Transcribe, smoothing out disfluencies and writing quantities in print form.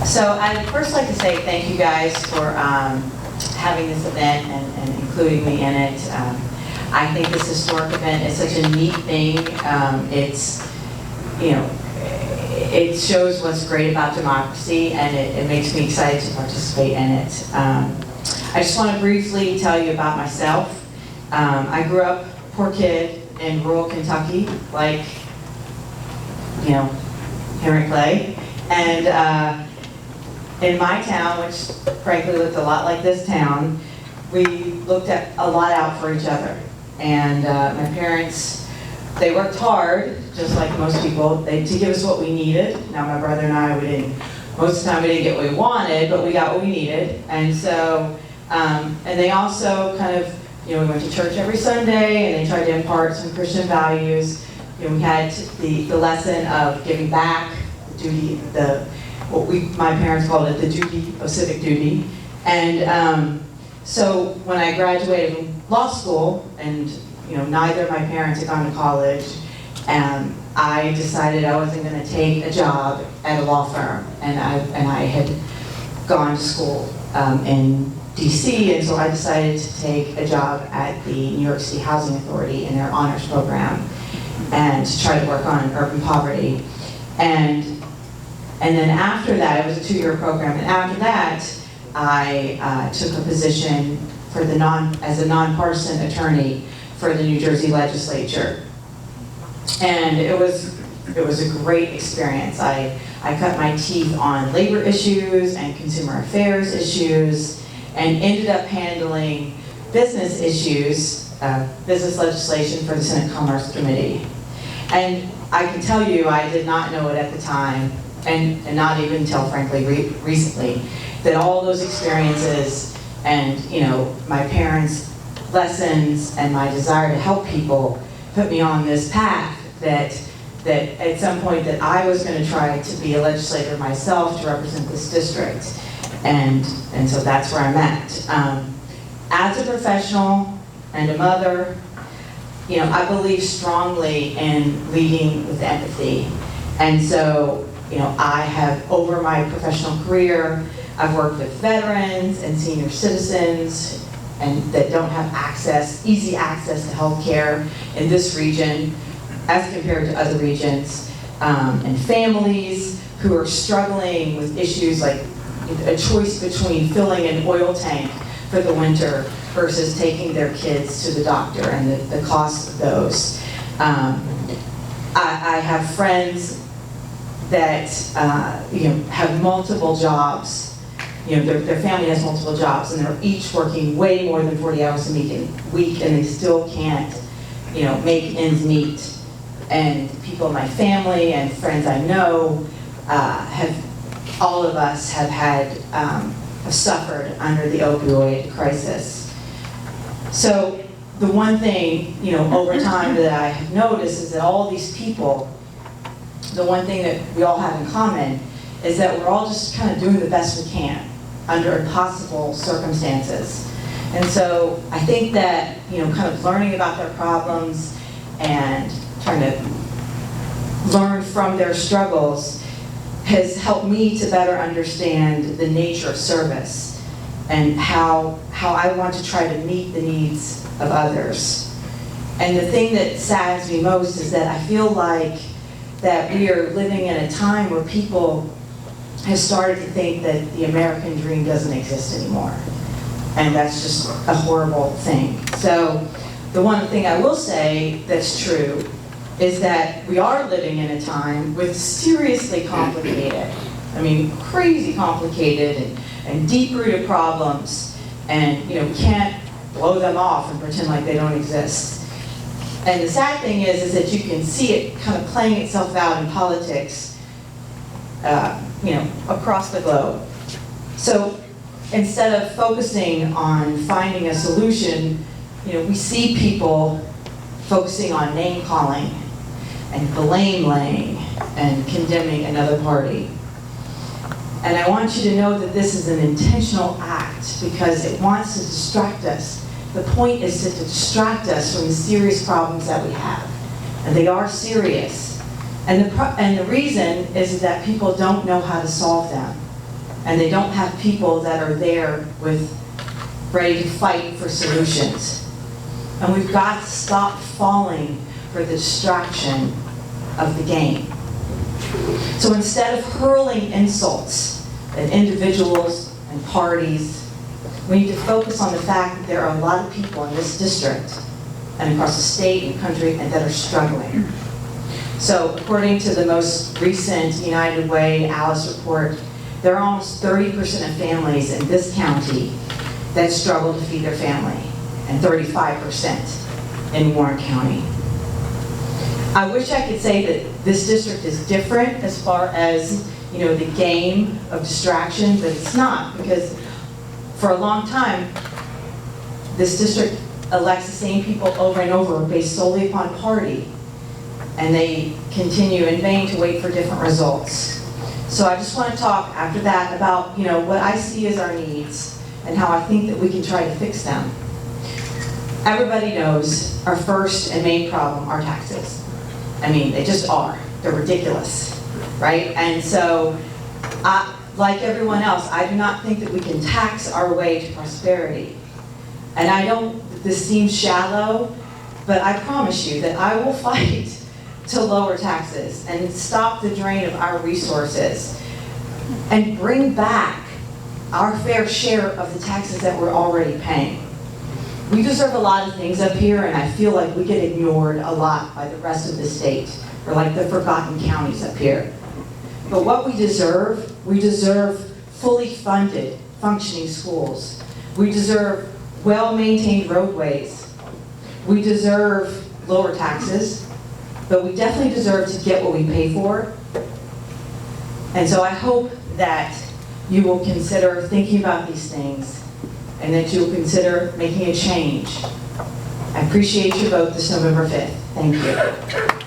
So I'd first like to say thank you guys for having this event and including me in it. I think this historic event is such a neat thing. It's, you know, it shows what's great about democracy, and it makes me excited to participate in it. I just want to briefly tell you about myself. I grew up a poor kid in rural Kentucky, like, you know, Henry Clay. And in my town, which frankly looked a lot like this town, we looked at a lot out for each other. And my parents, they worked hard, just like most people, to give us what we needed. Now my brother and I, most of the time we didn't get what we wanted, but we got what we needed. And so, and they also kind of, you know, we went to church every Sunday, and they tried to impart some Christian values. You know, we had the lesson of giving back, the duty, my parents called it the duty of civic duty. And so when I graduated from law school, and you know, neither of my parents had gone to college, I decided I wasn't going to take a job at a law firm. And I had gone to school in DC, and so I decided to take a job at the New York City Housing Authority in their honors program, and to try to work on urban poverty. And then after that, it was a 2-year program, and after that, I took a position for as a nonpartisan attorney for the New Jersey legislature. And it was a great experience. I cut my teeth on labor issues and consumer affairs issues, and ended up handling business issues, business legislation for the Senate Commerce Committee. And I can tell you, I did not know it at the time, and not even until, frankly, recently, that all those experiences and, you know, my parents' lessons and my desire to help people put me on this path that at some point that I was going to try to be a legislator myself to represent this district. And so that's where I'm at. As a professional and a mother, you know, I believe strongly in leading with empathy. And so, you know, I have, over my professional career, I've worked with veterans and senior citizens and that don't have easy access to health care in this region as compared to other regions, and families who are struggling with issues like a choice between filling an oil tank for the winter versus taking their kids to the doctor and the cost of those. I have friends that you know, have multiple jobs. You know, their family has multiple jobs, and they're each working way more than 40 hours a week, and they still can't, you know, make ends meet. And people in my family and friends I know all of us have suffered under the opioid crisis. So the one thing, you know, over time that I have noticed is that all these people, the one thing that we all have in common is that we're all just kind of doing the best we can under impossible circumstances. And so I think that, you know, kind of learning about their problems and trying to learn from their struggles has helped me to better understand the nature of service and how I want to try to meet the needs of others. And the thing that saddens me most is that I feel like that we are living in a time where people have started to think that the American dream doesn't exist anymore. And that's just a horrible thing. So the one thing I will say that's true is that we are living in a time with seriously complicated, I mean, crazy complicated and deep-rooted problems, and you know, we can't blow them off and pretend like they don't exist. And the sad thing is that you can see it kind of playing itself out in politics, you know, across the globe. So instead of focusing on finding a solution, you know, we see people focusing on name-calling and blame-laying and condemning another party. And I want you to know that this is an intentional act because it wants to distract us. The point is to distract us from the serious problems that we have. And they are serious. And the reason is that people don't know how to solve them. and they don't have people that are there ready to fight for solutions. And we've got to stop falling for the distraction of the game. So instead of hurling insults at individuals and parties, we need to focus on the fact that there are a lot of people in this district and across the state and country that are struggling. So according to the most recent United Way Alice report, there are almost 30% of families in this county that struggle to feed their family, and 35% in Warren County. I wish I could say that this district is different as far as, the game of distraction, but it's not, because for a long time, this district elects the same people over and over based solely upon party, and they continue in vain to wait for different results. So I just want to talk after that about, what I see as our needs and how I think that we can try to fix them. Everybody knows our first and main problem are taxes. I mean, they just are. They're ridiculous, right? And so, like everyone else, I do not think that we can tax our way to prosperity. And this seems shallow, but I promise you that I will fight to lower taxes and stop the drain of our resources and bring back our fair share of the taxes that we're already paying. We deserve a lot of things up here, and I feel like we get ignored a lot by the rest of the state. We're like the forgotten counties up here. But what we deserve fully funded, functioning schools. We deserve well-maintained roadways. We deserve lower taxes, but we definitely deserve to get what we pay for. And so I hope that you will consider thinking about these things and that you will consider making a change. I appreciate your vote this November 5th. Thank you.